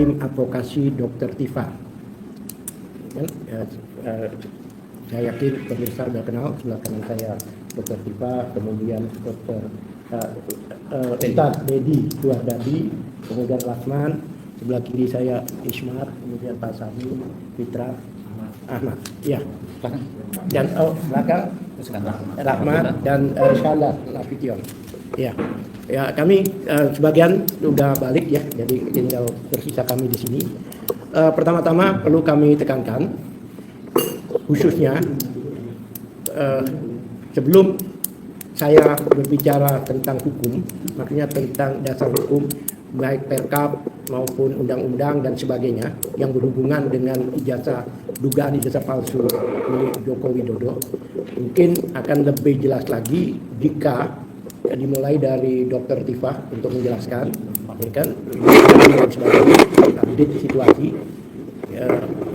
tim advokasi Dr. Tifa. Saya yakin pemirsa sudah kenal, sebelah kanan saya Dr. Tifa, kemudian Dr. Ustadz Dedi Suardadi, kemudian Rasman, sebelah kiri saya Ismat, kemudian Pak Sami, Fitra, Ahmad, ya, dan belakang Rahmat dan Syahla Nasution. Ya, kami sebagian sudah balik ya, jadi tinggal tersisa kami di sini. Pertama-tama perlu kami tekankan, khususnya sebelum saya berbicara tentang hukum, maksudnya tentang dasar hukum, baik Perkap maupun undang-undang dan sebagainya yang berhubungan dengan dugaan ijazah palsu milik Joko Widodo, mungkin akan lebih jelas lagi jika dimulai dari Dr. Tifa untuk menjelaskan, ya kan, sebagai update situasi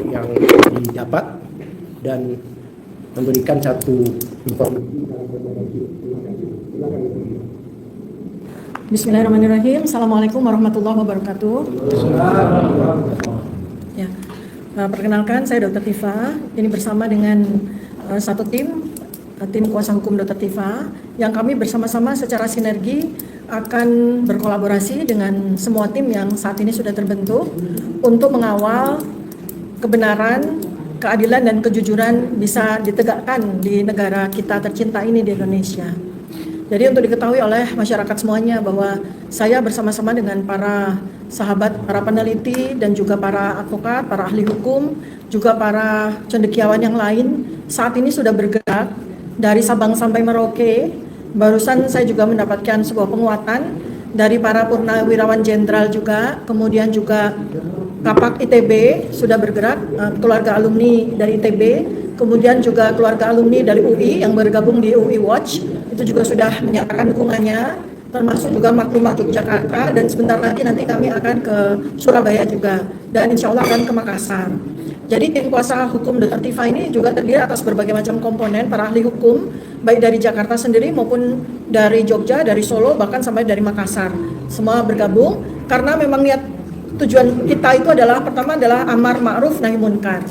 yang didapat dan memberikan satu informasi. Bismillahirrahmanirrahim. Assalamualaikum warahmatullahi wabarakatuh. Ya, perkenalkan saya Dr. Tifa. Ini bersama dengan satu tim kuasa hukum Dr. Tifa yang kami bersama-sama secara sinergi akan berkolaborasi dengan semua tim yang saat ini sudah terbentuk untuk mengawal kebenaran, keadilan dan kejujuran bisa ditegakkan di negara kita tercinta ini di Indonesia. Jadi untuk diketahui oleh masyarakat semuanya bahwa saya bersama-sama dengan para sahabat, para peneliti dan juga para advokat, para ahli hukum, juga para cendekiawan yang lain saat ini sudah bergerak dari Sabang sampai Merauke. Barusan saya juga mendapatkan sebuah penguatan dari para purnawirawan jenderal juga, kemudian juga Kapak ITB sudah bergerak, keluarga alumni dari ITB, kemudian juga keluarga alumni dari UI yang bergabung di UI Watch, itu juga sudah menyatakan dukungannya, termasuk juga Maklumah Yogyakarta, dan sebentar lagi nanti kami akan ke Surabaya juga, dan insya Allah akan ke Makassar. Jadi tim kuasa hukum Dr. Tifa ini juga terdiri atas berbagai macam komponen, para ahli hukum, baik dari Jakarta sendiri maupun dari Jogja, dari Solo, bahkan sampai dari Makassar. Semua bergabung, karena memang niat tujuan kita itu adalah, pertama adalah amar ma'ruf nahi munkar,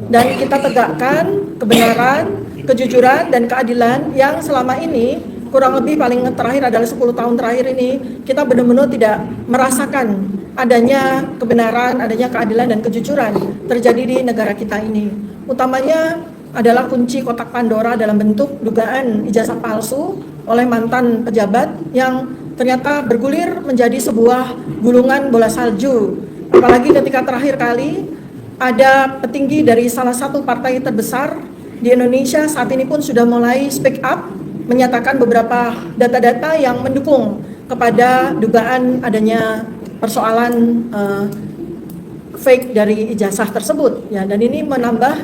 dan kita tegakkan kebenaran, kejujuran dan keadilan yang selama ini kurang lebih paling terakhir adalah 10 tahun terakhir ini kita benar-benar tidak merasakan adanya kebenaran, adanya keadilan dan kejujuran terjadi di negara kita ini. Utamanya adalah kunci kotak Pandora dalam bentuk dugaan ijazah palsu oleh mantan pejabat yang ternyata bergulir menjadi sebuah gulungan bola salju. Apalagi ketika terakhir kali ada petinggi dari salah satu partai terbesar di Indonesia saat ini pun sudah mulai speak up, menyatakan beberapa data-data yang mendukung kepada dugaan adanya persoalan fake dari ijazah tersebut. Ya, dan ini menambah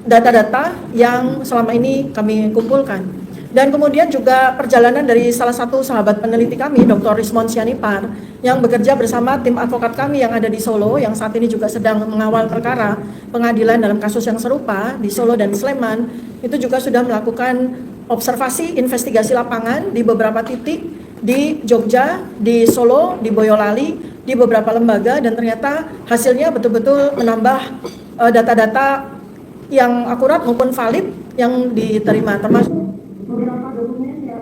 data-data yang selama ini kami kumpulkan. Dan kemudian juga perjalanan dari salah satu sahabat peneliti kami, Dr. Rismon Sianipar, yang bekerja bersama tim advokat kami yang ada di Solo, yang saat ini juga sedang mengawal perkara pengadilan dalam kasus yang serupa di Solo dan Sleman, itu juga sudah melakukan observasi investigasi lapangan di beberapa titik di Jogja, di Solo, di Boyolali, di beberapa lembaga, dan ternyata hasilnya betul-betul menambah data-data yang akurat maupun valid yang diterima, termasuk beberapa dokumen yang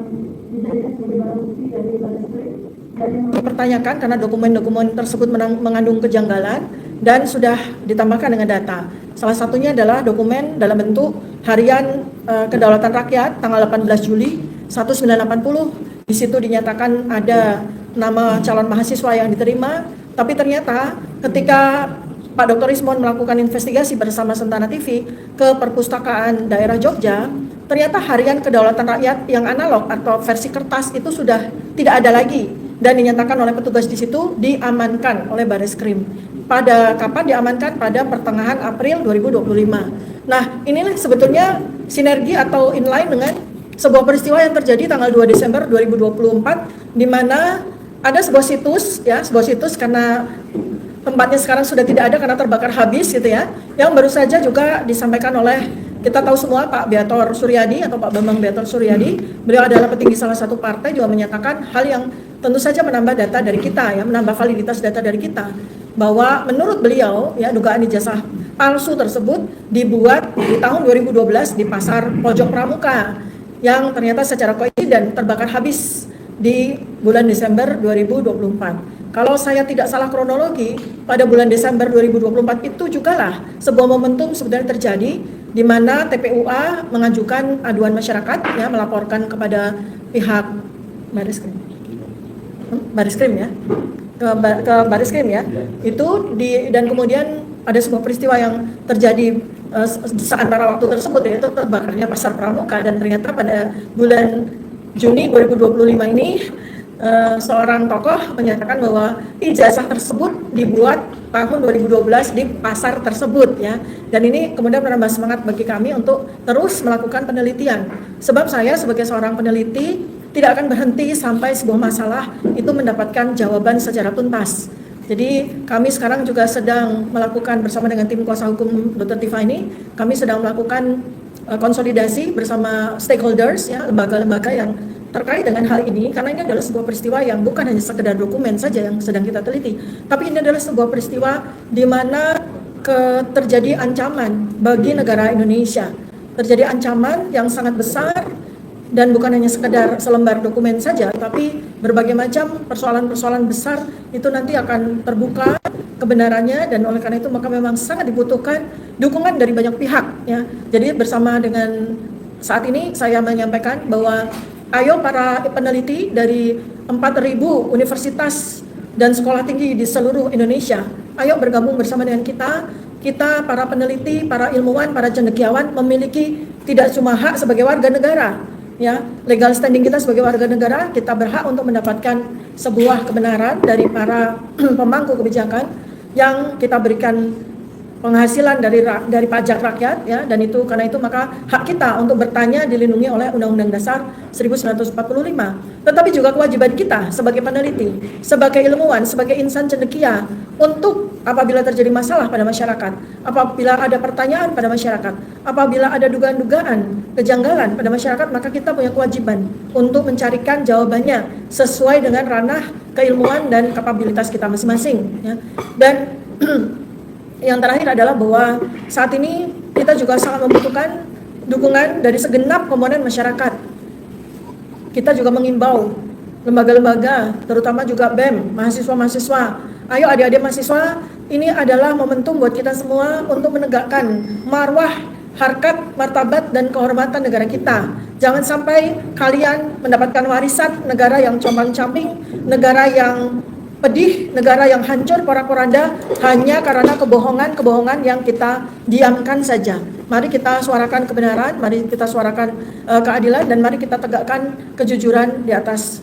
dijadikan sebagai barang bukti dari Barreskrim dan yang dipertanyakan karena dokumen-dokumen tersebut mengandung kejanggalan dan sudah ditambahkan dengan data. Salah satunya adalah dokumen dalam bentuk harian kedaulatan rakyat tanggal 18 Juli 1980. Di situ dinyatakan ada nama calon mahasiswa yang diterima, tapi ternyata ketika Pak Dr. Rismon melakukan investigasi bersama Sentana TV ke perpustakaan daerah Jogja, ternyata harian kedaulatan rakyat yang analog atau versi kertas itu sudah tidak ada lagi, dan dinyatakan oleh petugas di situ diamankan oleh Barreskrim. Pada kapan diamankan? Pada pertengahan April 2025. Nah, inilah sebetulnya sinergi atau inline dengan sebuah peristiwa yang terjadi tanggal 2 Desember 2024, di mana ada sebuah situs karena tempatnya sekarang sudah tidak ada karena terbakar habis gitu ya, yang baru saja juga disampaikan oleh, kita tahu semua, Pak Beator Suryadi atau Pak Bambang Beator Suryadi. Beliau adalah petinggi salah satu partai, juga menyatakan hal yang tentu saja menambah data dari kita, ya, menambah validitas data dari kita, bahwa menurut beliau, ya, dugaan ijazah palsu tersebut dibuat di tahun 2012 di pasar Pojok Pramuka yang ternyata secara koinsiden terbakar habis di bulan Desember 2024. Kalau saya tidak salah kronologi, pada bulan Desember 2024 itu jugalah sebuah momentum sebenarnya terjadi di mana TPUA mengajukan aduan masyarakat, ya, melaporkan kepada pihak Bariskrim ya, ke Bariskrim ya. Itu dan kemudian ada sebuah peristiwa yang terjadi seantara waktu tersebut, yaitu terbakarnya pasar Pramuka, dan ternyata pada bulan Juni 2025 ini seorang tokoh menyatakan bahwa ijazah tersebut dibuat tahun 2012 di pasar tersebut, ya. Dan ini kemudian menambah semangat bagi kami untuk terus melakukan penelitian. Sebab saya sebagai seorang peneliti tidak akan berhenti sampai sebuah masalah itu mendapatkan jawaban secara tuntas. Jadi kami sekarang juga sedang melakukan bersama dengan tim kuasa hukum Dr. Tifa ini, kami sedang melakukan konsolidasi bersama stakeholders, ya, lembaga-lembaga yang terkait dengan hal ini, karena ini adalah sebuah peristiwa yang bukan hanya sekedar dokumen saja yang sedang kita teliti, tapi ini adalah sebuah peristiwa di mana terjadi ancaman bagi negara Indonesia, terjadi ancaman yang sangat besar, dan bukan hanya sekedar selembar dokumen saja, tapi berbagai macam persoalan-persoalan besar itu nanti akan terbuka kebenarannya, dan oleh karena itu maka memang sangat dibutuhkan dukungan dari banyak pihak, ya. Jadi bersama dengan saat ini saya menyampaikan bahwa ayo para peneliti dari 4.000 universitas dan sekolah tinggi di seluruh Indonesia, ayo bergabung bersama dengan kita. Kita para peneliti, para ilmuwan, para cendekiawan memiliki tidak cuma hak sebagai warga negara, ya, legal standing kita sebagai warga negara, kita berhak untuk mendapatkan sebuah kebenaran dari para pemangku kebijakan yang kita berikan penghasilan dari pajak rakyat, ya, dan itu karena itu maka hak kita untuk bertanya dilindungi oleh Undang-Undang Dasar 1945. Tetapi juga kewajiban kita sebagai peneliti, sebagai ilmuwan, sebagai insan cendekia untuk apabila terjadi masalah pada masyarakat, apabila ada pertanyaan pada masyarakat, apabila ada dugaan-dugaan kejanggalan pada masyarakat, maka kita punya kewajiban untuk mencarikan jawabannya sesuai dengan ranah keilmuan dan kapabilitas kita masing-masing, ya. Dan yang terakhir adalah bahwa saat ini kita juga sangat membutuhkan dukungan dari segenap komponen masyarakat. Kita juga mengimbau lembaga-lembaga, terutama juga BEM, mahasiswa-mahasiswa. Ayo adik-adik mahasiswa, ini adalah momentum buat kita semua untuk menegakkan marwah, harkat, martabat, dan kehormatan negara kita. Jangan sampai kalian mendapatkan warisan negara yang compang-camping, negara yang pedih, negara yang hancur porak-poranda hanya karena kebohongan-kebohongan yang kita diamkan saja. Mari kita suarakan kebenaran, mari kita suarakan keadilan, dan mari kita tegakkan kejujuran di atas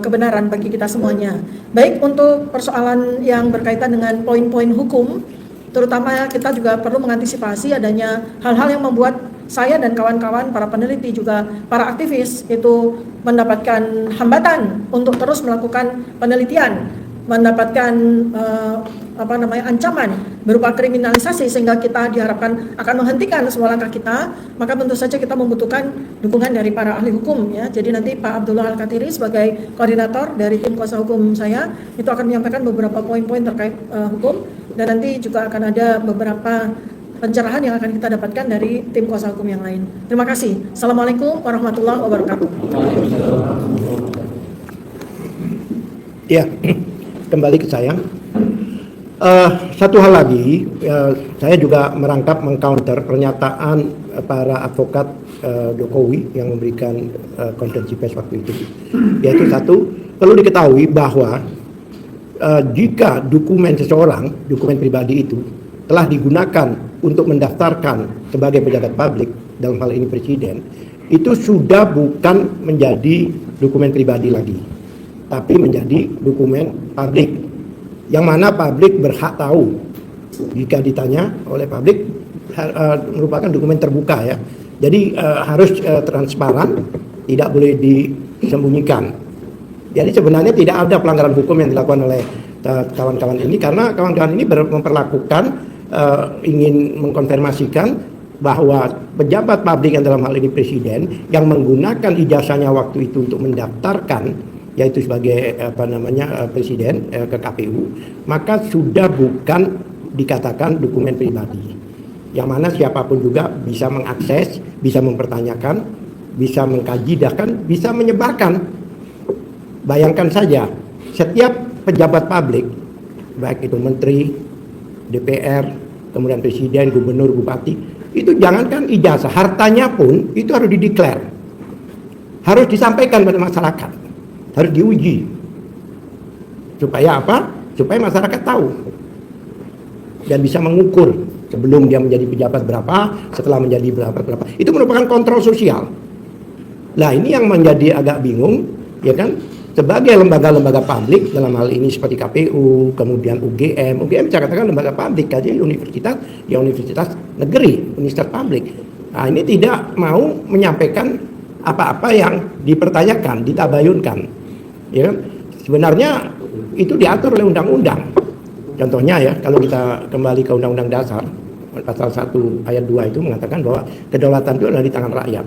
kebenaran bagi kita semuanya. Baik untuk persoalan yang berkaitan dengan poin-poin hukum, terutama kita juga perlu mengantisipasi adanya hal-hal yang membuat saya dan kawan-kawan para peneliti juga para aktivis itu mendapatkan hambatan untuk terus melakukan penelitian, mendapatkan ancaman berupa kriminalisasi, sehingga kita diharapkan akan menghentikan semua langkah kita. Maka tentu saja kita membutuhkan dukungan dari para ahli hukum, ya. Jadi nanti Pak Abdullah Al-Katiri sebagai koordinator dari tim kuasa hukum saya itu akan menyampaikan beberapa poin-poin terkait hukum, dan nanti juga akan ada beberapa pencerahan yang akan kita dapatkan dari tim kuasa hukum yang lain. Terima kasih. Assalamualaikum warahmatullahi wabarakatuh. Ya, kembali ke saya. Satu hal lagi, saya juga merangkap mengcounter pernyataan para advokat Jokowi yang memberikan konferensi pers waktu itu. Yaitu satu, perlu diketahui bahwa jika dokumen seseorang, dokumen pribadi itu telah digunakan untuk mendaftarkan sebagai pejabat publik, dalam hal ini presiden, itu sudah bukan menjadi dokumen pribadi lagi, tapi menjadi dokumen publik, yang mana publik berhak tahu. Jika ditanya oleh publik, merupakan dokumen terbuka, ya. Jadi harus transparan, tidak boleh disembunyikan. Jadi sebenarnya tidak ada pelanggaran hukum yang dilakukan oleh kawan-kawan ini, karena kawan-kawan ini memperlakukan ingin mengkonfirmasikan bahwa pejabat publik yang dalam hal ini presiden yang menggunakan ijazahnya waktu itu untuk mendaftarkan yaitu sebagai presiden ke KPU, maka sudah bukan dikatakan dokumen pribadi, yang mana siapapun juga bisa mengakses, bisa mempertanyakan, bisa mengkaji, bahkan bisa menyebarkan. Bayangkan saja, setiap pejabat publik, baik itu menteri, DPR, kemudian presiden, gubernur, bupati, itu jangankan ijazah, hartanya pun itu harus dideklar, harus disampaikan pada masyarakat, harus diuji. Supaya apa? Supaya masyarakat tahu dan bisa mengukur sebelum dia menjadi pejabat berapa, setelah menjadi berapa. Itu merupakan kontrol sosial. Nah, ini yang menjadi agak bingung, ya kan? Sebagai lembaga-lembaga publik, dalam hal ini seperti KPU, kemudian UGM saya katakan lembaga publik, aja universitas, ya universitas negeri, universitas publik. Nah, ini tidak mau menyampaikan apa-apa yang dipertanyakan, ditabayunkan. Ya kan? Sebenarnya itu diatur oleh undang-undang. Contohnya ya, kalau kita kembali ke Undang-Undang Dasar, pasal 1 ayat 2 itu mengatakan bahwa kedaulatan itu adalah di tangan rakyat.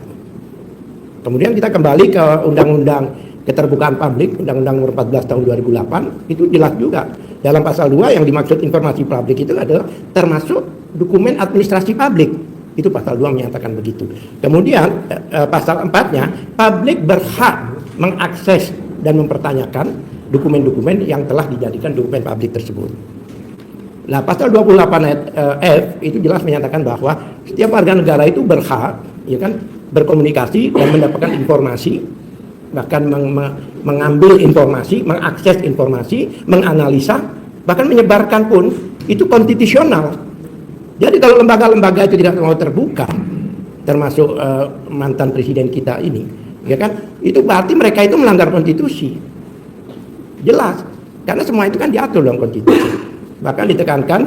Kemudian kita kembali ke Undang-Undang Keterbukaan Publik, Undang-Undang Nomor 14 tahun 2008, itu jelas juga. Dalam pasal 2 yang dimaksud informasi publik itu adalah termasuk dokumen administrasi publik. Itu pasal 2 menyatakan begitu. Kemudian pasal 4-nya, publik berhak mengakses dan mempertanyakan dokumen-dokumen yang telah dijadikan dokumen publik tersebut. Nah, pasal 28 ayat F itu jelas menyatakan bahwa setiap warga negara itu berhak, ya kan, berkomunikasi dan mendapatkan informasi, bahkan mengambil informasi, mengakses informasi, menganalisa, bahkan menyebarkan pun, itu konstitusional. Jadi kalau lembaga-lembaga itu tidak mau terbuka, termasuk mantan presiden kita ini, ya kan, itu berarti mereka itu melanggar konstitusi. Jelas, karena semua itu kan diatur dalam konstitusi. Bahkan ditekankan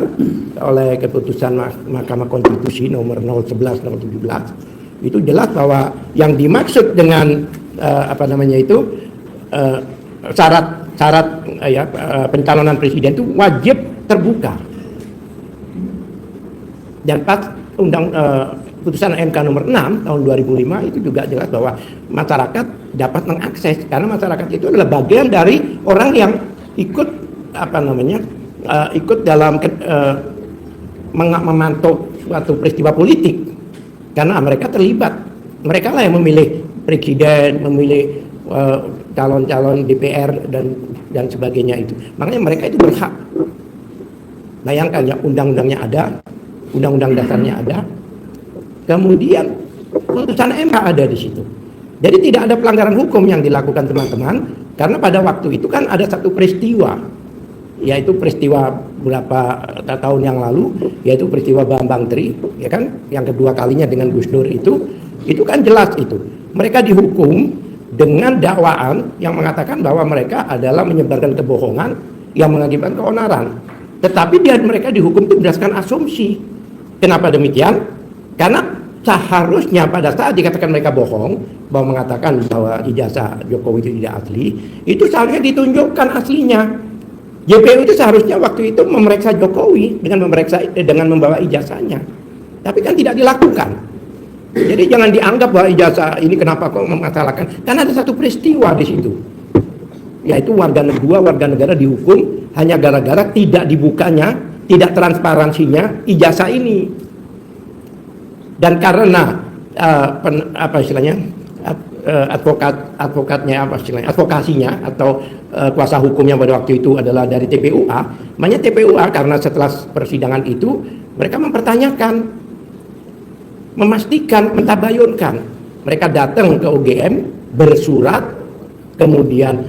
oleh keputusan Mahkamah Konstitusi nomor 011 nomor 17, itu jelas bahwa yang dimaksud dengan syarat pencalonan presiden itu wajib terbuka. Dan pas putusan MK nomor 6 tahun 2005 itu juga jelas bahwa masyarakat dapat mengakses, karena masyarakat itu adalah bagian dari orang yang ikut ikut dalam memantau suatu peristiwa politik, karena mereka terlibat, mereka lah yang memilih presiden, memilih calon-calon DPR dan sebagainya itu. Makanya mereka itu berhak. Bayangkan ya, undang-undangnya ada, undang-undang dasarnya ada, kemudian putusan MK ada di situ. Jadi tidak ada pelanggaran hukum yang dilakukan teman-teman, karena pada waktu itu kan ada satu peristiwa, yaitu peristiwa beberapa tahun yang lalu, yaitu peristiwa Bambang Tri, ya kan, yang kedua kalinya dengan Gus Dur itu kan jelas itu. Mereka dihukum dengan dakwaan yang mengatakan bahwa mereka adalah menyebarkan kebohongan yang mengakibatkan keonaran. Tetapi mereka dihukum itu berdasarkan asumsi. Kenapa demikian? Karena seharusnya pada saat dikatakan mereka bohong, bahwa mengatakan bahwa ijazah Jokowi itu tidak asli, itu seharusnya ditunjukkan aslinya. JPU itu seharusnya waktu itu memeriksa Jokowi dengan membawa ijazahnya. Tapi kan tidak dilakukan. Jadi jangan dianggap bahwa ijazah ini kenapa kok memasalahkan, karena ada satu peristiwa di situ, yaitu warga negara dihukum hanya gara-gara tidak dibukanya, tidak transparansinya ijazah ini. Dan karena advokasinya atau kuasa hukumnya pada waktu itu adalah dari TPUA, makanya TPUA karena setelah persidangan itu mereka mempertanyakan, memastikan, mentabayunkan. Mereka datang ke UGM bersurat, kemudian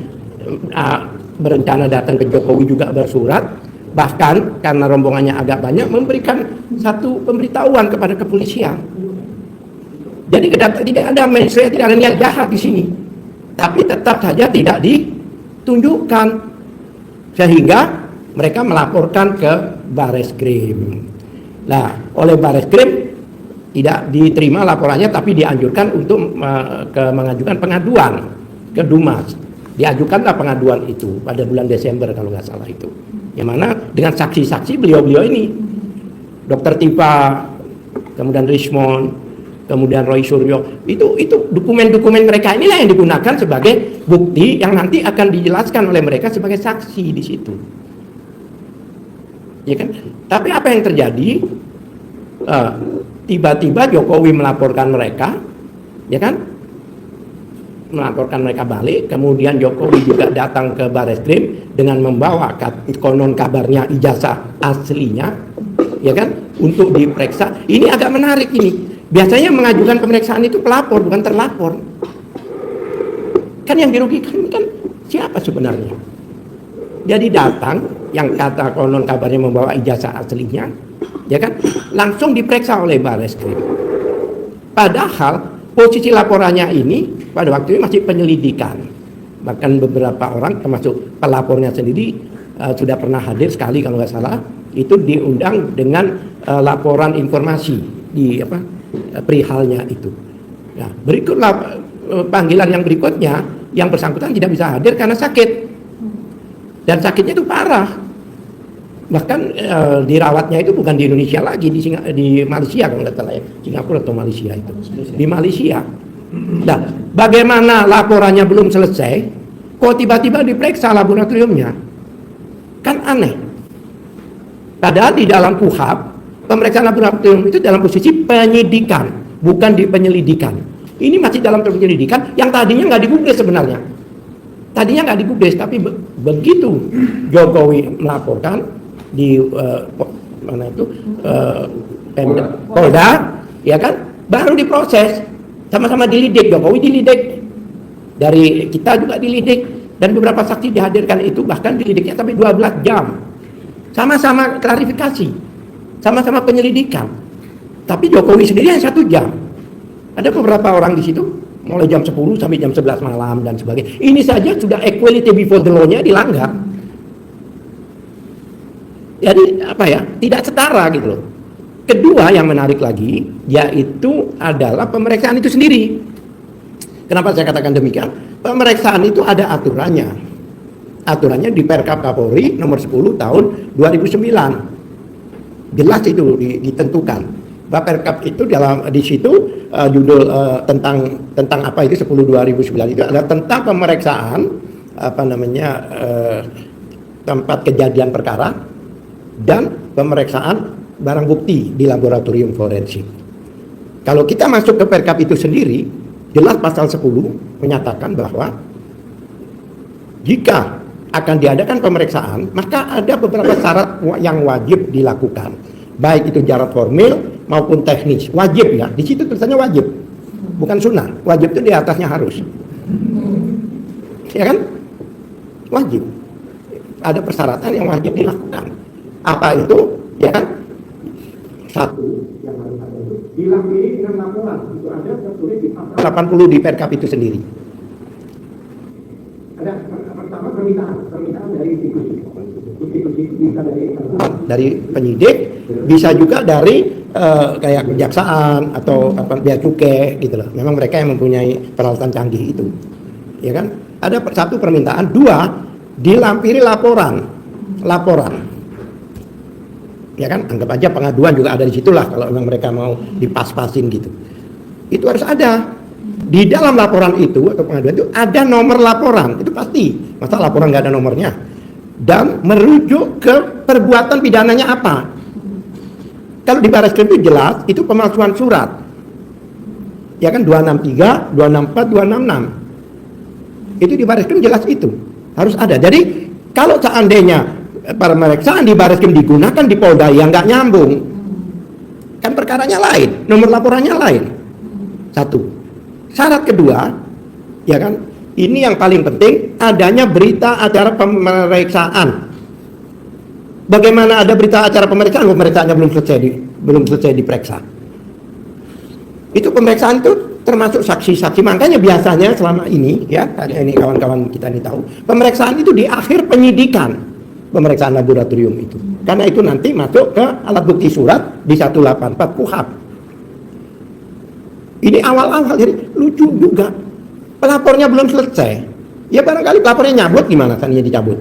berencana datang ke Jokowi juga bersurat, bahkan karena rombongannya agak banyak memberikan satu pemberitahuan kepada kepolisian. Jadi tidak ada mensreya, tidak ada niat jahat di sini, tapi tetap saja tidak ditunjukkan, sehingga mereka melaporkan ke Bareskrim. Nah, oleh Bareskrim tidak diterima laporannya, tapi dianjurkan untuk mengajukan pengaduan ke Dumas. Diajukanlah pengaduan itu pada bulan Desember kalau nggak salah itu. Yang mana dengan saksi-saksi beliau-beliau ini, Dr. Tipa, kemudian Rismond, kemudian Roy Suryo, itu dokumen-dokumen mereka inilah yang digunakan sebagai bukti yang nanti akan dijelaskan oleh mereka sebagai saksi di situ. Ya kan? Tapi apa yang terjadi? Tiba-tiba Jokowi melaporkan mereka, ya kan? Melaporkan mereka balik, kemudian Jokowi juga datang ke Barreskrim dengan membawa konon kabarnya ijazah aslinya, ya kan, untuk diperiksa. Ini agak menarik ini. Biasanya mengajukan pemeriksaan itu pelapor bukan terlapor. Kan yang dirugikan kan siapa sebenarnya? Jadi datang yang kata konon kabarnya membawa ijazah aslinya, ya kan, langsung diperiksa oleh Barreskrim. Padahal posisi laporannya ini pada waktu itu masih penyelidikan. Bahkan beberapa orang termasuk pelapornya sendiri sudah pernah hadir sekali kalau nggak salah, itu diundang dengan laporan informasi di perihalnya itu. Nah, berikutlah panggilan yang berikutnya, yang bersangkutan tidak bisa hadir karena sakit. Dan sakitnya itu parah. Bahkan dirawatnya itu bukan di Indonesia lagi, di Malaysia kalau nggak salah ya, Singapura atau Malaysia itu. Di Malaysia. Nah, bagaimana laporannya belum selesai, kok tiba-tiba diperiksa laboratoriumnya? Kan aneh. Padahal di dalam KUHP, pemeriksaan laboratorium itu dalam posisi penyidikan, bukan di penyelidikan. Ini masih dalam penyelidikan yang tadinya nggak digubris sebenarnya. Tadinya nggak digubris, tapi begitu Jokowi melaporkan di Polda, ya kan, baru diproses, sama-sama dilidik. Jokowi dilidik, dari kita juga dilidik, dan beberapa saksi dihadirkan itu bahkan dilidiknya sampai 12 jam, sama-sama klarifikasi, sama-sama penyelidikan. Tapi Jokowi sendiri hanya 1 jam. Ada beberapa orang di situ mulai jam 10 sampai jam 11 malam dan sebagainya. Ini saja sudah equality before the law-nya dilanggar. Jadi tidak setara gitu loh. Kedua yang menarik lagi yaitu adalah pemeriksaan itu sendiri. Kenapa saya katakan demikian? Pemeriksaan itu ada aturannya. Aturannya di Perkap Kapolri nomor 10 tahun 2009. Jelas itu ditentukan. Perkap itu di situ judul tentang apa itu 10/2009 itu adalah tentang pemeriksaan tempat kejadian perkara dan pemeriksaan barang bukti di laboratorium forensik. Kalau kita masuk ke Perkap itu sendiri, jelas pasal 10 menyatakan bahwa jika akan diadakan pemeriksaan, maka ada beberapa syarat yang wajib dilakukan. Baik itu syarat formil maupun teknis. Wajib ya, di situ tulisannya wajib. Bukan sunnah. Wajib itu di atasnya harus. Ya kan? Wajib. Ada persyaratan yang wajib dilakukan. Apa itu? Ya kan? Satu, yang harus ada itu dilampiri dengan laporan. Itu ada tertulis di pasal 80 di Perkap itu sendiri. Ada pertama permintaan dari institusi bisa dari penyidik, bisa juga dari kayak kejaksaan atau bea cukai gitu loh. Memang mereka yang mempunyai peralatan canggih itu. Ya kan? Ada satu permintaan, dua dilampiri laporan. Ya kan, anggap aja pengaduan juga ada di situlah kalau memang mereka mau dipas-pasin gitu. Itu harus ada. Di dalam laporan itu atau pengaduan itu ada nomor laporan, itu pasti. Masa laporan nggak ada nomornya? Dan merujuk ke perbuatan pidananya apa. Kalau di Barreskrim itu jelas, itu pemalsuan surat. Ya kan, 263, 264, 266. Itu di Barreskrim jelas itu. Harus ada. Jadi kalau seandainya pemeriksaan di Barreskrim digunakan di Polda yang nggak nyambung, kan perkaranya lain, nomor laporannya lain. Satu. Syarat kedua, ya kan, ini yang paling penting, adanya berita acara pemeriksaan. Bagaimana ada berita acara pemeriksaan? Pemeriksaannya belum selesai diperiksa. Itu pemeriksaan itu termasuk saksi-saksi. Makanya biasanya selama ini, ya, ini kawan-kawan kita ini tahu, pemeriksaan itu di akhir penyidikan. Pemeriksaan laboratorium itu. Karena itu nanti masuk ke alat bukti surat di 184 KUHP. Ini awal-awal, jadi lucu juga. Pelapornya belum selesai. Ya barangkali pelapornya nyabut, gimana tadinya dicabut?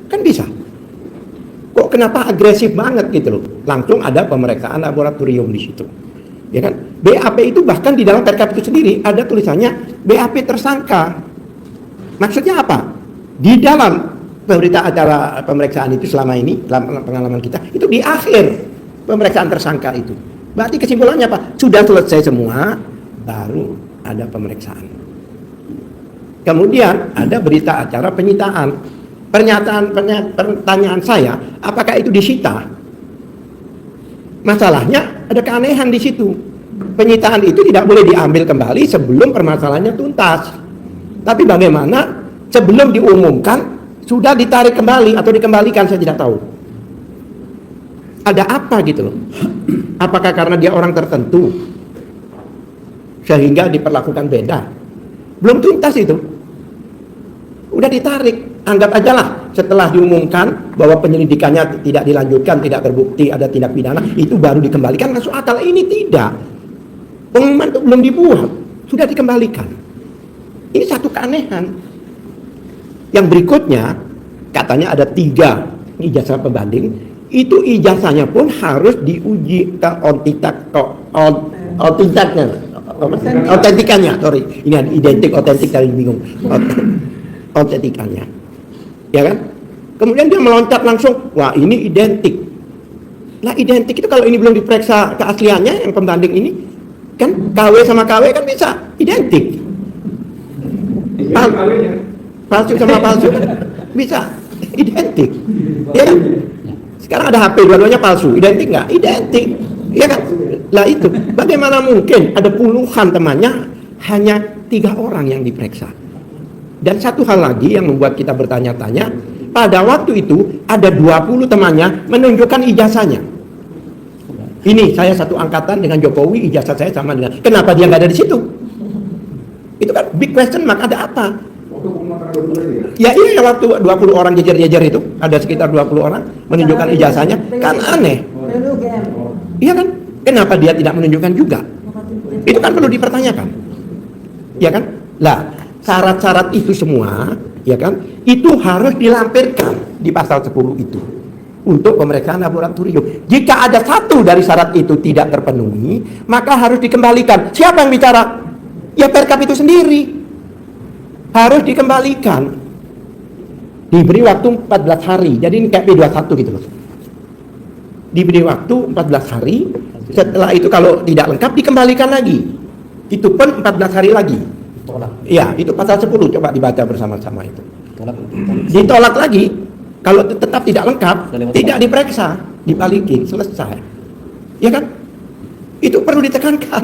Kan bisa. Kok kenapa agresif banget gitu loh? Langsung ada pemeriksaan laboratorium di situ. Ya kan? BAP itu bahkan di dalam Perkap itu sendiri ada tulisannya BAP tersangka. Maksudnya apa? Di dalam berita acara pemeriksaan itu selama ini, dalam pengalaman kita, itu di akhir pemeriksaan tersangka itu. Berarti kesimpulannya apa? Sudah selesai semua, baru ada pemeriksaan. Kemudian ada berita acara penyitaan. Pertanyaan saya, apakah itu disita? Masalahnya ada keanehan di situ. Penyitaan itu tidak boleh diambil kembali sebelum permasalahannya tuntas. Tapi bagaimana sebelum diumumkan sudah ditarik kembali atau dikembalikan, saya tidak tahu. Ada apa gitu loh? Apakah karena dia orang tertentu sehingga diperlakukan beda? Belum tuntas itu. Udah ditarik. Anggap aja lah setelah diumumkan bahwa penyelidikannya tidak dilanjutkan, tidak terbukti ada tindak pidana, itu baru dikembalikan. Masuk akal. Ini tidak. Pengumuman itu belum dibuat, sudah dikembalikan. Ini satu keanehan. Yang berikutnya, katanya ada 3 ijazah pembanding. Itu ijazahnya pun harus diuji ke autentikannya. Sorry, ini ada identik, otentik tadi bingung. Autentikannya, ya kan? Kemudian dia meloncat langsung, wah ini identik. Nah identik itu kalau ini belum diperiksa keasliannya, yang pembanding ini, kan KW sama KW kan bisa identik. Palsu sama palsu kan bisa identik, ya kan? Sekarang ada HP dua-duanya palsu, identik nggak? Identik, ya kan? Lah itu, bagaimana mungkin ada puluhan temannya hanya 3 orang yang diperiksa? Dan satu hal lagi yang membuat kita bertanya-tanya, pada waktu itu ada 20 temannya menunjukkan ijazahnya. Ini saya satu angkatan dengan Jokowi, ijazah saya sama dengan. Kenapa dia nggak ada di situ? Itu kan big question mark, ada apa? Ya iya, waktu 20 orang jejer-jejer itu, ada sekitar 20 orang menunjukkan ijazahnya, kan aneh. Iya kan? Kenapa dia tidak menunjukkan juga? Itu kan perlu dipertanyakan. Ya kan? Lah, syarat-syarat itu semua, ya kan, itu harus dilampirkan di pasal 10 itu untuk pemeriksaan laboratorium. Jika ada satu dari syarat itu tidak terpenuhi, maka harus dikembalikan. Siapa yang bicara? Ya Perkap itu sendiri. Harus dikembalikan. Diberi waktu 14 hari. Jadi ini kayak P21 gitu loh. Diberi waktu 14 hari. Setelah itu kalau tidak lengkap dikembalikan lagi. Itu pun 14 hari lagi. Ya, itu pasal 10, coba dibaca bersama-sama itu. Ditolak lagi, kalau tetap tidak lengkap, tidak diperiksa, dibalikin, selesai. Ya kan? Itu perlu ditekankan.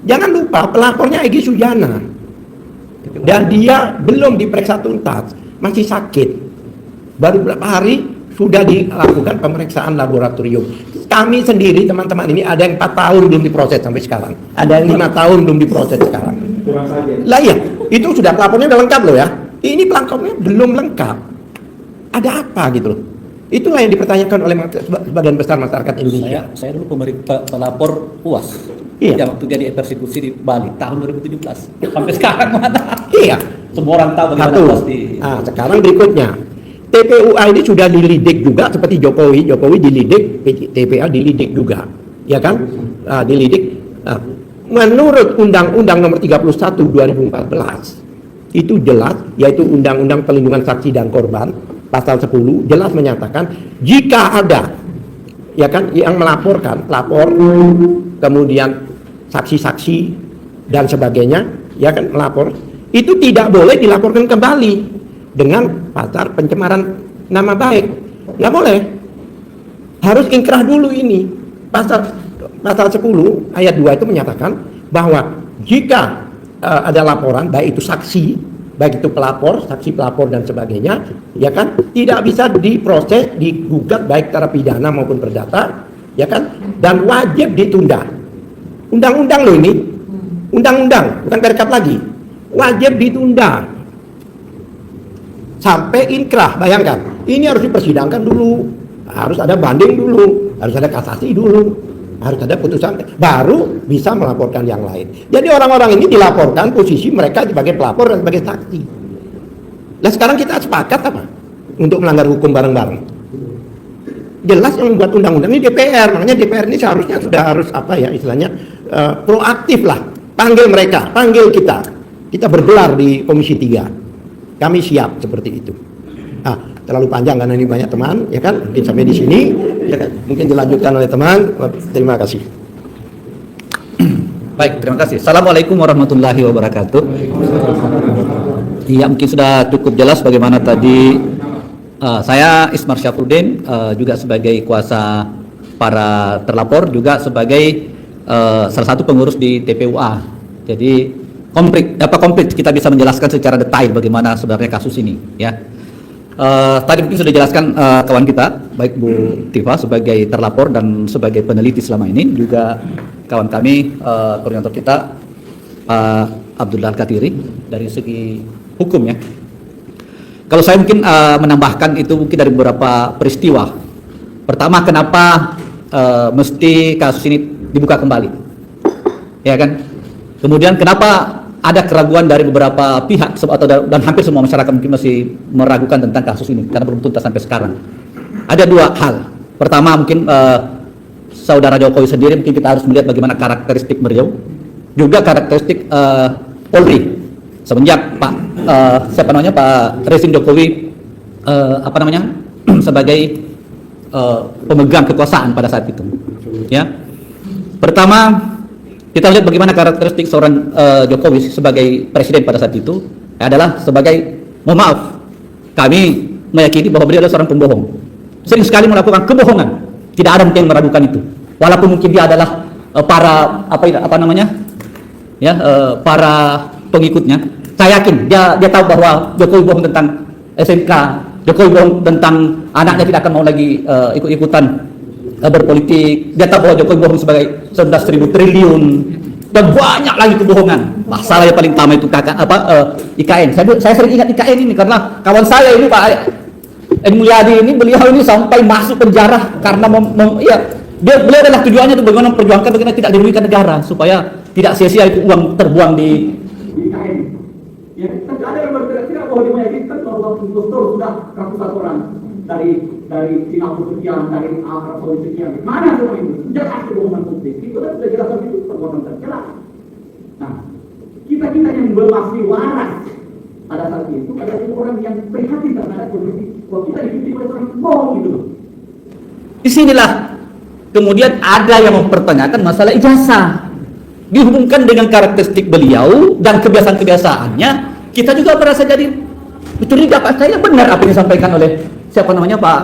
Jangan lupa pelapornya Egy Sujana. Dan dia belum diperiksa tuntas, masih sakit. Baru beberapa hari sudah dilakukan pemeriksaan laboratorium. Kami sendiri, teman-teman ini ada yang 4 tahun belum diproses sampai sekarang. Ada yang 5 tahun belum diproses sekarang. Lah iya, itu sudah pelapornya udah lengkap loh ya. Ini pelapornya belum lengkap. Ada apa gitu loh. Itulah yang dipertanyakan oleh sebagian besar masyarakat Indonesia. Saya dulu pelapor UAS. Iya. Yang waktu jadi persekusi di Bali tahun 2017. Sampai sekarang mana? Iya. Semua orang tahu bagaimana Satu. UAS di. Nah, sekarang berikutnya. TPUA ini sudah dilidik juga seperti Jokowi. Jokowi dilidik, TPA dilidik juga. Ya kan? Dilidik. Menurut Undang-Undang Nomor 31 2014 itu jelas, yaitu Undang-Undang Perlindungan Saksi dan Korban pasal 10 jelas menyatakan jika ada ya kan yang melaporkan, lapor, kemudian saksi-saksi dan sebagainya, ya kan melapor, itu tidak boleh dilaporkan kembali dengan pasal pencemaran nama baik. Nggak boleh. Harus ingkrah dulu ini. Pasal 10 ayat 2 itu menyatakan bahwa jika ada laporan, baik itu saksi, baik itu pelapor, saksi pelapor dan sebagainya, ya kan, tidak bisa diproses, digugat baik secara pidana maupun perdata, ya kan, dan wajib ditunda. Undang-undang loh ini, undang-undang, bukan Perkap lagi, wajib ditunda sampai inkrah. Bayangkan, ini harus dipersidangkan dulu, harus ada banding dulu, harus ada kasasi dulu, harus ada putusan, baru bisa melaporkan yang lain. Jadi orang-orang ini dilaporkan posisi mereka sebagai pelapor dan sebagai saksi. Nah sekarang kita sepakat apa? Untuk melanggar hukum bareng-bareng. Jelas yang membuat undang-undang ini DPR, makanya DPR ini seharusnya sudah harus apa ya istilahnya proaktif lah, panggil mereka, panggil kita bergelar di Komisi 3, kami siap seperti itu. Terlalu panjang karena ini banyak teman, ya kan, mungkin sampai di sini, ya kan? Mungkin dilanjutkan oleh teman. Terima kasih. Baik, terima kasih. Assalamualaikum warahmatullahi wabarakatuh. Iya, mungkin sudah cukup jelas bagaimana tadi. Saya Ismar Syafruddin, juga sebagai kuasa para terlapor, juga sebagai salah satu pengurus di TPUA. Jadi komplit kita bisa menjelaskan secara detail bagaimana sebenarnya kasus ini, ya. Tadi mungkin sudah dijelaskan kawan kita, baik Bu Tifa sebagai terlapor dan sebagai peneliti selama ini, juga kawan kami koordinator kita Pak Abdullah Katiri dari segi hukum, ya. Kalau saya mungkin menambahkan itu mungkin dari beberapa peristiwa. Pertama, kenapa mesti kasus ini dibuka kembali, ya kan? Kemudian kenapa ada keraguan dari beberapa pihak dan hampir semua masyarakat mungkin masih meragukan tentang kasus ini karena belum tuntas sampai sekarang. Ada dua hal. Pertama, mungkin saudara Jokowi sendiri, mungkin kita harus melihat bagaimana karakteristik beliau, juga karakteristik Polri semenjak Pak Presiden Jokowi sebagai pemegang kekuasaan pada saat itu, ya. Pertama, kita lihat bagaimana karakteristik seorang Jokowi sebagai presiden pada saat itu adalah sebagai, mohon maaf, kami meyakini bahwa beliau adalah seorang pembohong. Sering sekali melakukan kebohongan. Tidak ada mungkin yang meragukan itu. Walaupun mungkin dia adalah para para pengikutnya. Saya yakin dia tahu bahwa Jokowi bohong tentang SMK, Jokowi bohong tentang anaknya tidak akan mau lagi ikut-ikutan berpolitik. Dia tahu bahwa Jokowi bohong sebagai 11.000 triliun dan banyak lagi kebohongan. Masalah yang paling utama itu IKN. Saya sering ingat IKN ini karena kawan saya ini Pak Mulyadi ini, beliau ini sampai masuk penjara karena beliau adalah tujuannya itu bagaimana memperjuangkan bagaimana tidak dirugikan negara supaya tidak sia-sia itu uang terbuang di IKN. Ya, tidak ada yang berkira-kira bahwa di Mulyadi kan kalau investor sudah ratusan orang dari Singapura sekian, dari Arab Saudi sekian. Mana semua itu? Jelas kebohongan publik. Itu kan sudah jelas itu perbuatan tercela. Nah, kita yang masih waras pada saat itu adalah orang yang prihatin terhadap politik. Bahwa kita diikuti oleh orang bohong gitu loh. Disinilah kemudian ada yang mempertanyakan masalah ijazah. Dihubungkan dengan karakteristik beliau dan kebiasaan-kebiasaannya, kita juga merasa jadi curiga, Pak. Saya benar apa yang disampaikan oleh Pak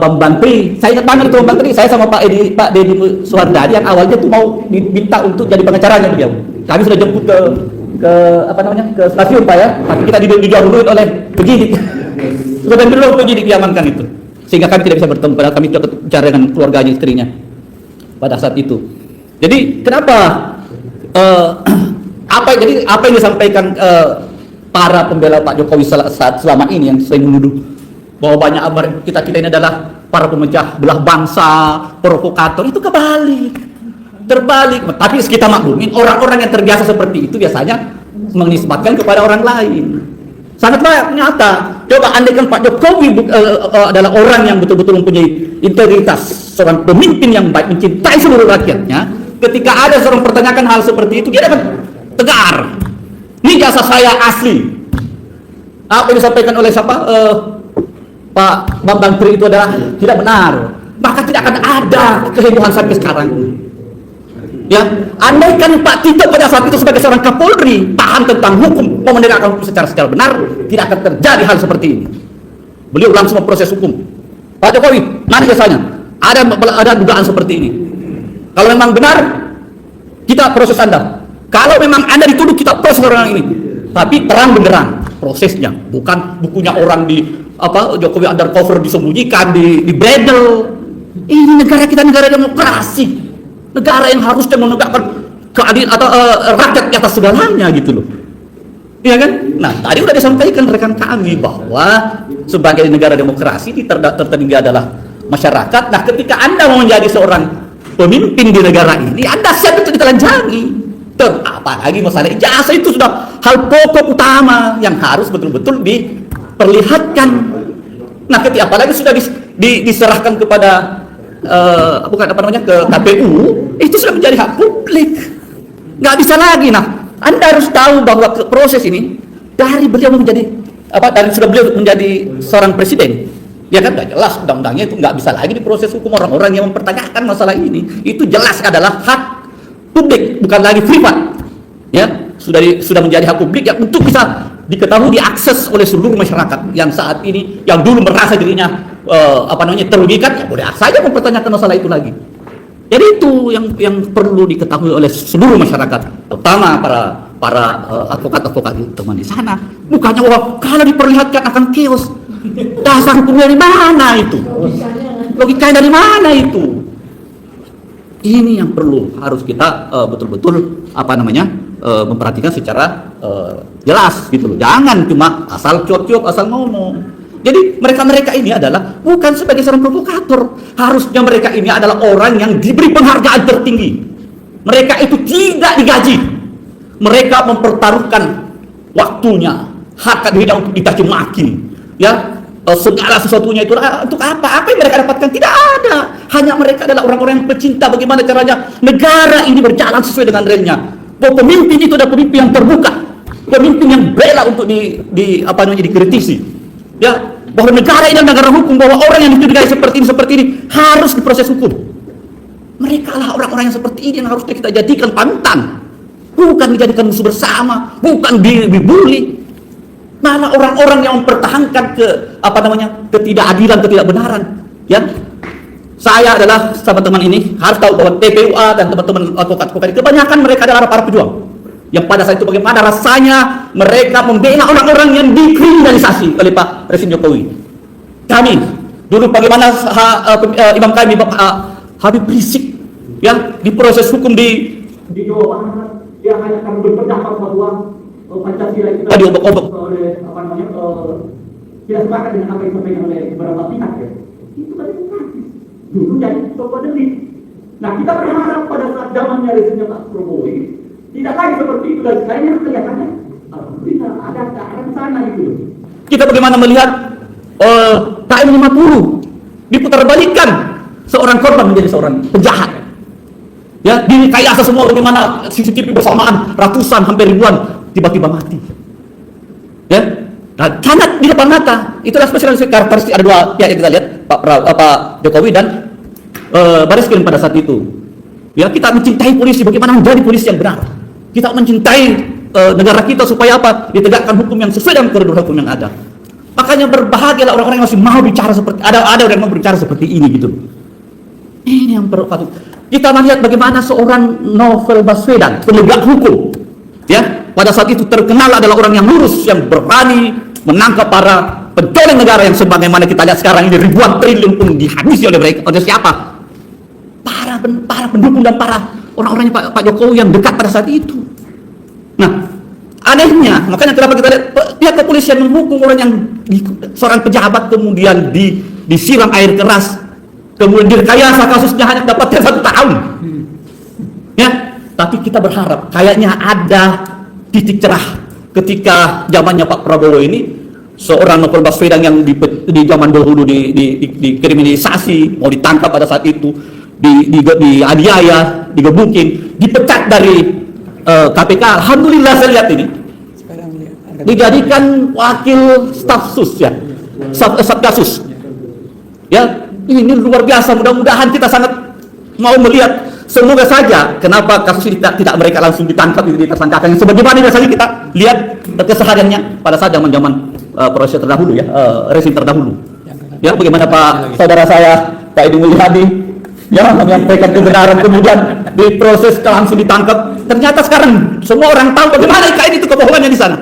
Bambang Tri. Saya ingat banget itu Bambang Tri. Saya sama Pak Deddy Suhardadi yang awalnya tuh mau diminta untuk jadi pengacaranya beliau. Kami sudah jemput ke stasiun, Pak, ya. Tapi kita didahului oleh penyidik. Sudah dulu penyidik diamankan itu. Sehingga kami tidak bisa bertemu, padahal kami sudah bicara dengan keluarganya, istrinya pada saat itu. Jadi kenapa apa yang disampaikan para pembela Pak Jokowi selama ini yang sering menuduh bahwa banyak kita ini adalah para pemecah belah bangsa, provokator, itu terbalik. Tapi kita maklumin orang-orang yang terbiasa seperti itu biasanya menisbatkan kepada orang lain. Sangatlah nyata. Coba andaikan Pak Jokowi adalah orang yang betul-betul mempunyai integritas, seorang pemimpin yang baik, mencintai seluruh rakyatnya. Ketika ada seorang pertanyakan hal seperti itu, dia dapat tegar. Ini jasa saya asli. Apa yang disampaikan oleh Pak Bambang Tri itu adalah tidak benar. Maka tidak akan ada kehebohan sampai sekarang. Ya, andaikan Pak Tito pada saat itu sebagai seorang Kapolri paham tentang hukum, mau menegakkan hukum secara benar, tidak akan terjadi hal seperti ini. Beliau langsung memproses hukum. Pak Jokowi, mana jasanya? Ada dugaan seperti ini. Kalau memang benar, kita proses Anda. Kalau memang Anda dituduh, kita proses orang ini. Tapi terang benderang prosesnya, bukan bukunya orang di Jokowi undercover disembunyikan, di bredel. Ini negara kita negara demokrasi. Negara yang harusnya menegakkan keadilan atau rakyat di atas segalanya gitu loh. Iya kan? Nah, tadi sudah disampaikan rekan kami bahwa sebagai negara demokrasi tertinggi adalah masyarakat. Nah, ketika Anda mau menjadi seorang pemimpin di negara ini, Anda siap untuk ditelanjangi. Apalagi masalah ijazah itu sudah hal pokok utama yang harus betul-betul diperlihatkan. Nah, apalagi sudah diserahkan kepada bukan apa namanya, ke KPU, itu sudah menjadi hak publik. Nggak bisa lagi. Nah, Anda harus tahu bahwa proses ini dari beliau menjadi dari sudah beliau menjadi seorang presiden, ya kan, nggak jelas undang-undangnya itu nggak bisa lagi diproses hukum. Orang-orang yang mempertanyakan masalah ini itu jelas adalah hak publik, bukan lagi privat. Ya, sudah menjadi hak publik yang untuk bisa diketahui, diakses oleh seluruh masyarakat yang saat ini, yang dulu merasa dirinya terugikan, ya boleh saja mempertanyakan masalah itu lagi. Jadi itu yang perlu diketahui oleh seluruh masyarakat, terutama para advokat-advokat teman di sana. Bukannya kalau diperlihatkan akan chaos. Dasar hukumnya dari mana itu? Logikanya dari mana itu? Ini yang harus kita betul-betul memperhatikan secara jelas gitu loh. Jangan cuma asal cuap-cuap, asal ngomong. Jadi mereka ini adalah bukan sebagai seorang provokator. Harusnya mereka ini adalah orang yang diberi penghargaan tertinggi. Mereka itu tidak digaji. Mereka mempertaruhkan waktunya, hak dirinya untuk dicaci maki. Ya, segala sesuatunya itu untuk apa? Apa yang mereka dapatkan? Tidak ada. Hanya mereka adalah orang-orang yang pecinta bagaimana caranya negara ini berjalan sesuai dengan realnya. Bahwa pemimpin itu adalah pemimpin yang terbuka, pemimpin yang bela untuk dikritisi. Ya, bahwa negara ini adalah negara hukum, bahwa orang yang dicurigai seperti ini harus diproses hukum. Mereka lah orang-orang yang seperti ini yang harus kita jadikan panutan, bukan dijadikan musuh bersama, bukan dibully. Malah orang-orang yang mempertahankan ketidakadilan, ketidakbenaran. Ya, saya adalah teman-teman ini harus tahu bahwa TPUA dan teman-teman advokat-advokat kebanyakan mereka adalah para pejuang. Yang pada saat itu bagaimana rasanya mereka membela orang-orang yang dikriminalisasi oleh Pak Presiden Jokowi. Kami dulu bagaimana imam kami Habib Rizik yang diproses hukum di Jawa Barat, yang hanya kami berpendapat bahwa Pancasila itu diobok-obok oleh tidak sepakat dengan apa yang disampaikan oleh beberapa pihak, ya. Itu kan demokratis. Dulu jadi tokoh delik. Nah, kita berharap pada saat zamannya rezimnya Pak Prabowo ini tidak lagi seperti itu, dan kayaknya kelihatannya alhamdulillah ada ke arah sana gitu. Kita bagaimana melihat KM 50 diputarbalikkan, seorang korban menjadi seorang penjahat. Ya, direkayasa semua bagaimana CCTV bersamaan ratusan hampir ribuan tiba-tiba mati. Ya, nah, sangat di depan mata. Itulah spesialisasi karakteristik. Ada dua pihak yang kita lihat, Pak Jokowi dan Baris Krim pada saat itu. Ya, kita mencintai polisi, bagaimana menjadi polisi yang benar. Kita mencintai negara kita supaya apa? Ditegakkan hukum yang sesuai dengan koridor hukum yang ada. Makanya berbahagialah orang-orang yang masih mau bicara seperti ada orang yang mau bicara seperti ini gitu. Ini yang perlu kita melihat bagaimana seorang Novel Baswedan, penegak hukum, ya, pada saat itu terkenal adalah orang yang lurus, yang berani menangkap para pencoleng negara yang sebagaimana kita lihat sekarang ini ribuan triliun pun dihabisi oleh mereka. Oleh siapa? Para pendukung dan para orang-orangnya Pak Jokowi yang dekat pada saat itu. Nah, anehnya, makanya kenapa kita lihat pihak kepolisian menghukum orang yang seorang pejabat kemudian disiram air keras, kemudian direkayasa kasusnya hanya dapatkan 1 tahun. Ya, tapi kita berharap kayaknya ada titik cerah ketika zamannya Pak Prabowo ini, seorang Novel Baswedan yang di zaman dahulu dikriminalisasi, mau ditangkap pada saat itu, dianiaya, digebukin, dipecat dari KPK. Alhamdulillah saya lihat ini dijadikan wakil staf sus, ya, Satgasus. Ya, ini luar biasa. Mudah-mudahan kita sangat mau melihat, semoga saja kenapa kasus ini tidak mereka langsung ditangkap, ditersangkakan sebagaimana biasanya kita lihat kesehariannya pada saat zaman-zaman proses terdahulu, ya, rezim terdahulu. Ya, bagaimana Pak saudara saya Pak Edi Mulyadi, ya, menyampaikan kebenaran kemudian diproses langsung ditangkap. Ternyata sekarang semua orang tahu bagaimana IKN itu kebohongannya di sana.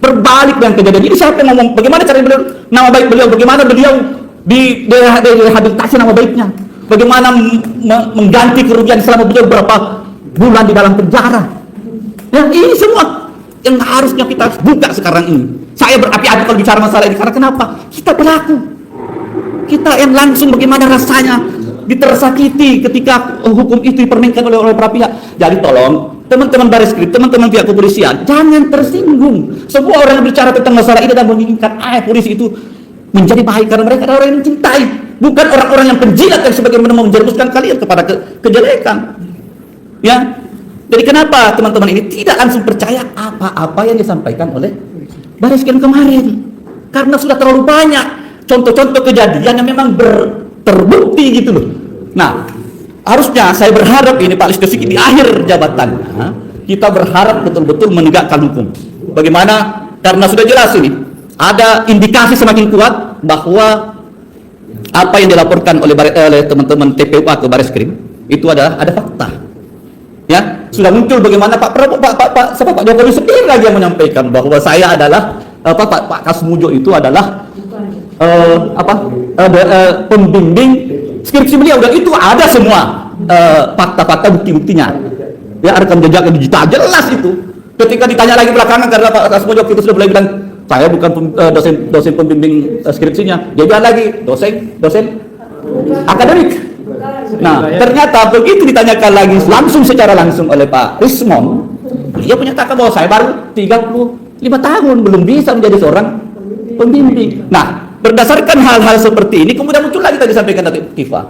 Berbalik dengan kejadian ini. Siapa yang ngomong? Bagaimana cara beliau, nama baik beliau? Bagaimana beliau direhabilitasi nama baiknya? Bagaimana mengganti kerugian selama beliau berapa bulan di dalam penjara? Ya, ini semua yang harusnya kita buka sekarang ini. Saya berapi-api kalau bicara masalah ini karena kenapa? Kita pelaku. Kita yang langsung bagaimana rasanya ditersakiti ketika hukum itu dipermainkan oleh para pihak. Jadi tolong teman-teman Baris Krim, teman-teman pihak kepolisian, jangan tersinggung. Semua orang yang bicara tentang masalah ini dan menginginkan polisi itu menjadi baik karena mereka adalah orang yang mencintai bukan orang-orang yang penjilat yang sebagaimana mau menjerumuskan kalian kepada kejelekan. Ya. Jadi kenapa teman-teman ini tidak langsung percaya apa-apa yang disampaikan oleh Baris Krim kemarin? Karena sudah terlalu banyak contoh-contoh kejadian yang memang terbukti gitu loh. Nah, harusnya saya berharap ini Pak Listio Sigit di akhir jabatannya, kita berharap betul-betul menegakkan hukum. Bagaimana? Karena sudah jelas ini, ada indikasi semakin kuat bahwa apa yang dilaporkan oleh teman-teman TPUA ke Baris Krim itu ada fakta. Ya, sudah muncul bagaimana Pak Jokowi sendiri lagi yang menyampaikan bahwa saya adalah Pak Kasmujo itu adalah pembimbing skripsi beliau, dan itu ada semua fakta-fakta bukti-buktinya. Ya, rekam jejak digital jelas itu. Ketika ditanya lagi belakangan karena Pak Kasmujo itu sudah mulai bilang saya bukan dosen pembimbing skripsinya, dia bilang lagi dosen akademik. Nah, ternyata begitu ditanyakan lagi secara langsung oleh Pak Rismon, dia menyatakan bahwa saya baru 35 tahun belum bisa menjadi seorang pembimbing. Nah, berdasarkan hal-hal seperti ini kemudian muncul lagi tadi disampaikan dari Tifa.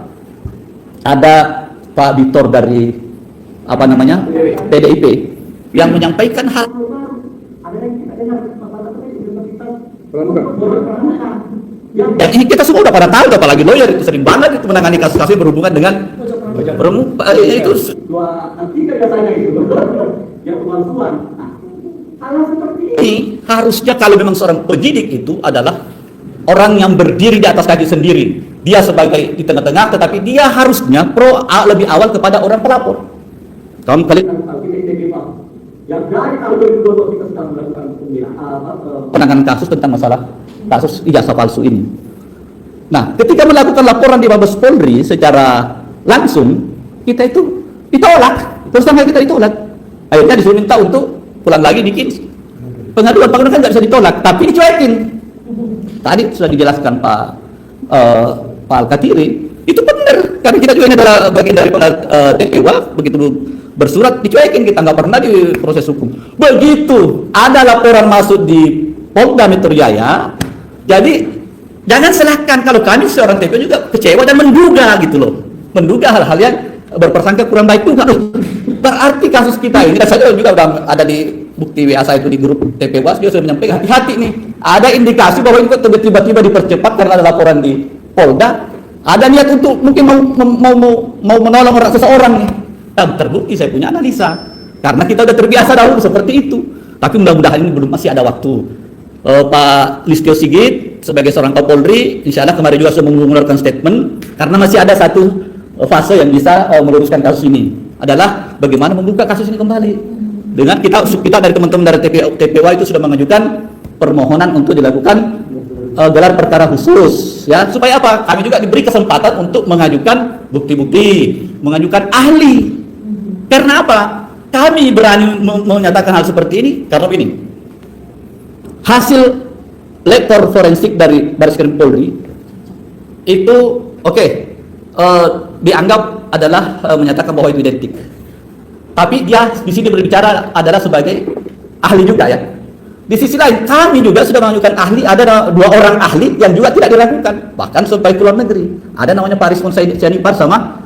Ada Pak Victor dari PDIP yang menyampaikan hal dan ini kita semua udah pada tahu, apalagi lawyer itu sering banget itu menangani kasus-kasus berhubungan dengan itu ini harusnya kalau memang seorang penyidik itu adalah orang yang berdiri di atas kaki sendiri, dia sebagai di tengah-tengah, tetapi dia harusnya lebih awal kepada orang pelapor. Kamu kalian yang dari tahun 2022 kita sedang melakukan penanganan kasus tentang masalah kasus ijazah palsu ini. Nah, ketika melakukan laporan di Mabes Polri secara langsung, kita itu ditolak. Terus terang kita ditolak. Akhirnya disuruh minta untuk pulang lagi bikin pengaduan kan nggak bisa ditolak, tapi dicuekin. Tadi sudah dijelaskan Pak Al-Katiri, itu benar. Karena kita juga ini adalah bagian dari TPUA, begitu bersurat dicuekin, kita nggak pernah di proses hukum. Begitu ada laporan masuk di Polda Metro Jaya, jadi jangan salahkan kalau kami seorang TPU juga kecewa dan menduga gitu loh, menduga hal-hal yang berpersangka kurang baik itu harus berarti kasus kita ini. Dan saya juga udah ada di bukti WA saya itu di grup TPUA, dia sudah menyampaikan hati-hati nih, ada indikasi bahwa ini kok tiba-tiba dipercepat karena ada laporan di Polda, ada niat untuk mungkin mau menolong seseorang nih. Terbukti saya punya analisa karena kita udah terbiasa dahulu seperti itu, tapi mudah-mudahan ini belum masih ada waktu. Pak Listio Sigit sebagai seorang Kapolri insya Allah kemarin juga sudah mengeluarkan statement karena masih ada satu fase yang bisa meluruskan kasus ini, adalah bagaimana membuka kasus ini kembali dengan kita dari teman-teman dari TPUA itu sudah mengajukan permohonan untuk dilakukan gelar perkara khusus, ya, supaya apa? Kami juga diberi kesempatan untuk mengajukan bukti-bukti, mengajukan ahli. Karena apa? Kami berani menyatakan hal seperti ini karena ini hasil lektor forensik dari Baris Krim Polri itu dianggap adalah menyatakan bahwa itu identik. Tapi dia di sini berbicara adalah sebagai ahli juga, ya. Di sisi lain kami juga sudah mengajukan ahli, ada 2 orang ahli yang juga tidak dilakukan, bahkan sampai ke luar negeri. Ada namanya Pak Rismon Sianipar sama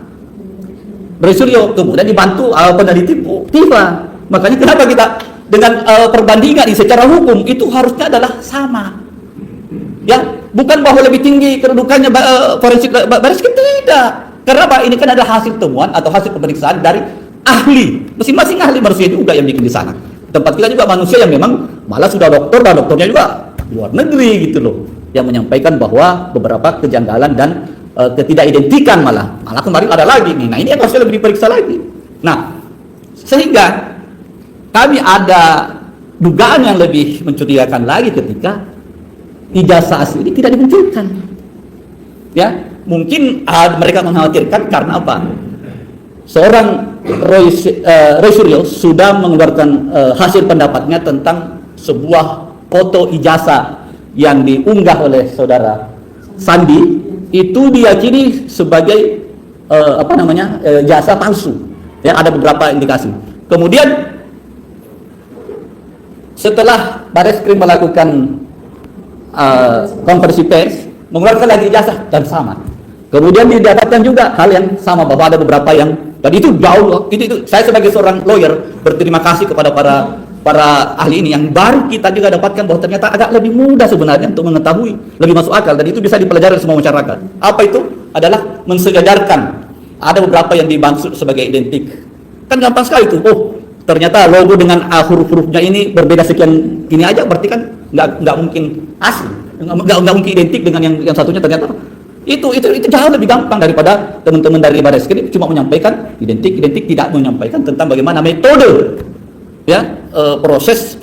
Roy Suryo, kemudian dibantu peneliti Tifa. Makanya kenapa kita dengan perbandingan ini secara hukum itu harusnya adalah sama, ya, bukan bahwa lebih tinggi kedudukannya forensik Baris Krim, tidak. Karena apa? Ini kan adalah hasil temuan atau hasil pemeriksaan dari ahli, masing-masing ahli manusia juga yang bikin di sana. Tempat kita juga manusia yang memang malah sudah dokter dan dokternya juga luar negeri gitu loh, yang menyampaikan bahwa beberapa kejanggalan dan ketidakidentikan malah kemarin ada lagi nih. Nah, ini yang harusnya lebih diperiksa lagi. Nah, sehingga kami ada dugaan yang lebih mencurigakan lagi ketika ijazah asli ini tidak dimunculkan. Ya, mungkin mereka mengkhawatirkan karena apa? Seorang Roy Suryo sudah mengeluarkan hasil pendapatnya tentang sebuah foto ijazah yang diunggah oleh saudara Sandi, itu diyakini sebagai jasa palsu. Ya, ada beberapa indikasi. Kemudian setelah Baris Krim melakukan konversi pers, mengeluarkan lagi ijazah dan sama. Kemudian didapatkan juga hal yang sama bahwa ada beberapa yang, dan itu jauh, itu saya sebagai seorang lawyer berterima kasih kepada para ahli ini yang baru kita juga dapatkan bahwa ternyata agak lebih mudah sebenarnya untuk mengetahui, lebih masuk akal, dan itu bisa dipelajari oleh semua masyarakat. Apa itu? Adalah mensejajarkan. Ada beberapa yang dimaksud sebagai identik. Kan gampang sekali itu. Oh, ternyata logo dengan huruf-hurufnya ini berbeda sekian ini aja, berarti kan nggak mungkin asli, nggak mungkin identik dengan yang satunya. Ternyata itu jauh lebih gampang daripada teman-teman dari Barreskrim cuma menyampaikan identik, tidak menyampaikan tentang bagaimana metode ya proses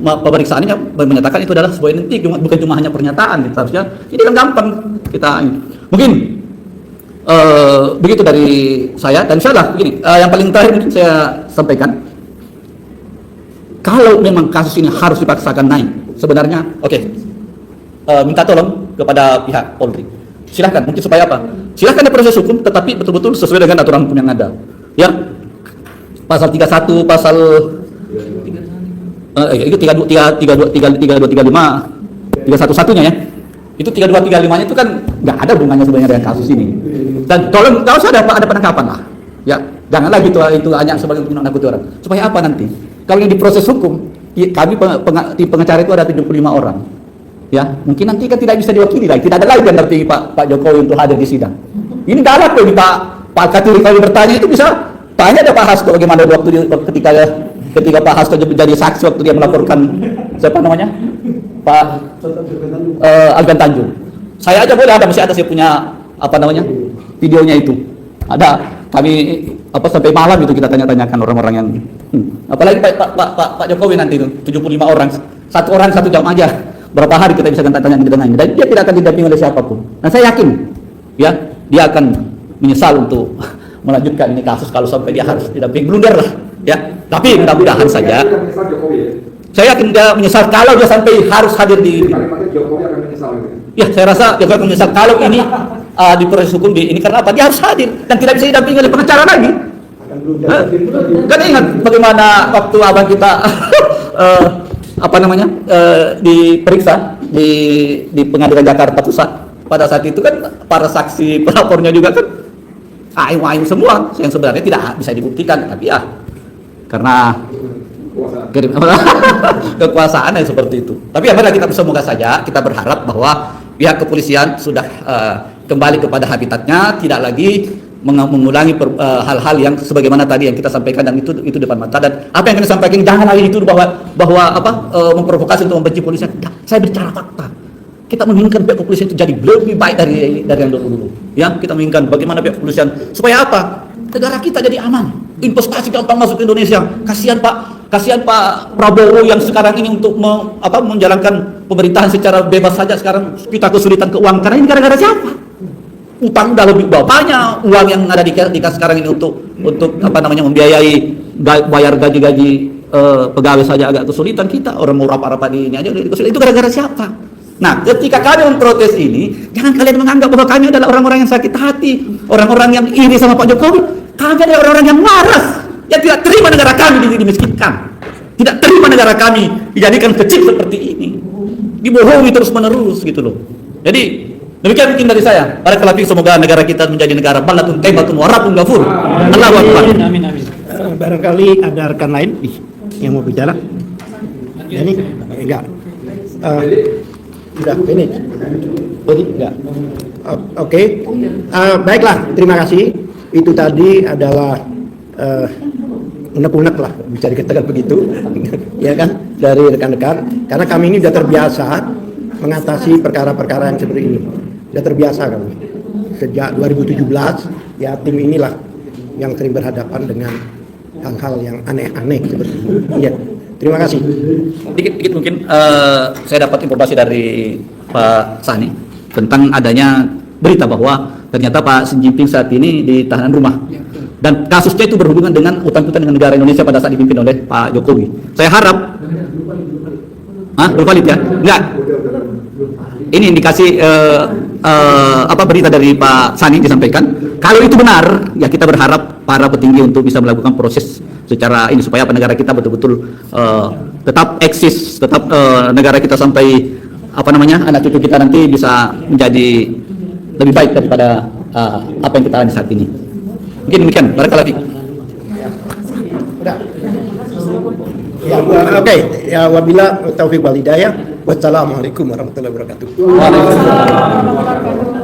pemeriksaan ini menyatakan itu adalah sebuah identik, bukan cuma hanya pernyataan. Gitu. Harusnya ini kan gampang kita mungkin begitu dari saya. Dan insyaallah begini, yang paling terakhir mungkin saya sampaikan, kalau memang kasus ini harus dipaksakan naik, sebenarnya minta tolong kepada pihak Polri, silahkan, mungkin supaya apa? Silahkan ada proses hukum, tetapi betul-betul sesuai dengan aturan hukum yang ada. Ya, pasal 31, pasal itu 321-nya ya. Itu 3235-nya itu kan nggak ada hubungannya sebenarnya dengan kasus ini. Dan tolong nggak usah ada penangkapan lah. Ya, janganlah gitu itu hanya sebagai menakut orang. Supaya apa nanti? Kalau yang diproses hukum, kami tim pengacara itu ada 75 orang. Ya, mungkin nanti kan tidak bisa diwakili lagi. Tidak ada lagi yang ngerti Pak Jokowi untuk hadir di sidang. Ini galak tuh Pak Katiri kalau bertanya itu bisa tanya ada Pak Hasto bagaimana waktu ketika Pak Hasto jadi saksi waktu dia melaporkan siapa namanya? Pak Algan Tanjung. Saya aja boleh ada, masih ada, saya punya videonya itu. Ada, kami sampai malam itu kita tanya-tanyakan orang-orang yang apalagi Pak Jokowi nanti itu 75 orang, satu orang 1 jam aja. Berapa hari kita bisa tanya di tengahnya, dan dia tidak akan didampingi oleh siapapun. Dan saya yakin ya, dia akan menyesal untuk melanjutkan ini kasus kalau sampai dia harus didampingi, blunder lah ya. Tapi mudah-mudahan saja. Saya yakin dia menyesal kalau dia sampai harus hadir di. Jokowi akan menyesal. Ya, saya rasa Jokowi akan menyesal kalau ini di proses hukum ini karena apa? Dia harus hadir dan tidak bisa didampingi oleh pengacara lagi. Kan ingat bagaimana waktu abang kita diperiksa di Pengadilan Jakarta Pusat. Pada saat itu kan para saksi pelapornya juga kan aing semua yang sebenarnya tidak bisa dibuktikan, tapi ya karena kekuasaan yang seperti itu. Tapi ya kita semoga saja, kita berharap bahwa pihak kepolisian sudah kembali kepada habitatnya, tidak lagi mengulangi hal-hal yang sebagaimana tadi yang kita sampaikan, dan itu depan mata. Dan apa yang kami sampaikan jangan lagi itu bahwa memprovokasi untuk membenci polisi. Saya bicara fakta. Kita menginginkan pihak kepolisian itu jadi lebih baik dari yang dulu. Ya, kita menginginkan bagaimana pihak kepolisian supaya apa? Negara kita jadi aman. Investasi gampang masuk ke Indonesia. Kasihan Pak Prabowo yang sekarang ini untuk menjalankan pemerintahan secara bebas saja, sekarang kita kesulitan keuangan. Karena ini gara-gara siapa? Utang udah lebih banyak, uang yang ada di kas sekarang ini untuk membiayai bayar gaji pegawai saja agak kesulitan kita. Orang mau rapat-rapat ini aja kesulitan. Itu gara-gara siapa? Nah, ketika kami memprotes ini, jangan kalian menganggap bahwa kami adalah orang-orang yang sakit hati, orang-orang yang iri sama Pak Jokowi. Kami adalah orang-orang yang waras, yang tidak terima negara kami dimiskinkan, tidak terima negara kami dijadikan kecil seperti ini, dibohongi terus-menerus gitu loh. Jadi demikian mungkin dari saya. Barakallahu fiik, semoga negara kita menjadi negara ballatun thayyibatun wa rabbun ghafur. Allahu akbar. Amin. Barangkali ada rekan lain yang mau bicara. Ini enggak. Sudah finish. Jadi enggak. Oke. Baiklah, terima kasih. Itu tadi adalah unek-unek lah, bisa dikatakan begitu. Ya kan, dari rekan-rekan, karena kami ini sudah terbiasa mengatasi perkara-perkara yang seperti ini. Sudah terbiasa kami. Sejak 2017, ya tim inilah yang sering berhadapan dengan hal-hal yang aneh-aneh seperti ini. Iya. Terima kasih. Dikit mungkin saya dapat informasi dari Pak Sani tentang adanya berita bahwa ternyata Pak Xi Jinping saat ini di tahanan rumah, dan kasusnya itu berhubungan dengan utang-utang dengan negara Indonesia pada saat dipimpin oleh Pak Jokowi. Saya harap belum valid ya? Enggak. Ini indikasi berita dari Pak Sani disampaikan. Kalau itu benar, ya kita berharap para petinggi untuk bisa melakukan proses secara ini supaya negara kita betul-betul tetap eksis, tetap negara kita sampai anak cucu kita nanti bisa menjadi lebih baik daripada apa yang kita alami saat ini. Mungkin demikian, barangkali. Udah. Ya, oke. Ya, wabila taufiq wal hidayah. Wassalamualaikum warahmatullahi wabarakatuh. Waalaikumsalam.